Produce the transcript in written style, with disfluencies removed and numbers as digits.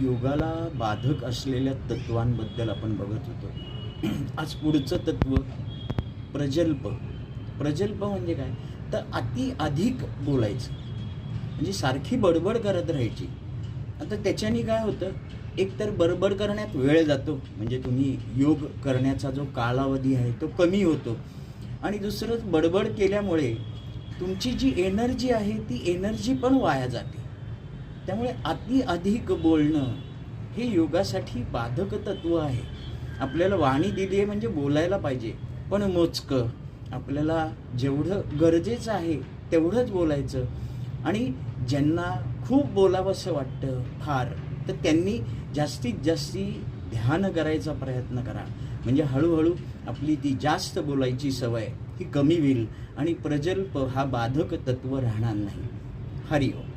योगाला बाधक असलेल्या तत्वांबद्दल आपण बघत होतो. आज पुढचं तत्व प्रजल्प. प्रजल्प म्हणजे काय? तर अधिक बोलायचं, म्हणजे सारखी बडबड करत राहायची. आता त्याच्याने काय होतं, एकतर बडबड करण्यात वेळ जातो, म्हणजे तुम्ही योग करण्याचा जो कालावधी आहे तो कमी होतो, आणि दुसरं बडबड केल्यामुळे तुमची जी एनर्जी आहे ती एनर्जी पण वाया जाते. त्यामुळे अधिक बोलणं हे योगासाठी बाधक तत्व आहे. आपल्याला वाणी दिली आहे म्हणजे बोलायला पाहिजे, पण मोजकं. आपल्याला जेवढं गरजेचं आहे तेवढंच बोलायचं. आणि ज्यांना खूप बोलावंसं वाटतं फार, तर त्यांनी जास्तीत जास्ती ध्यान करायचा प्रयत्न करा. म्हणजे हळूहळू आपली ती जास्त बोलायची सवय ही कमी होईल आणि प्रजल्प हा बाधक तत्व राहणार नाही. हरि ओम.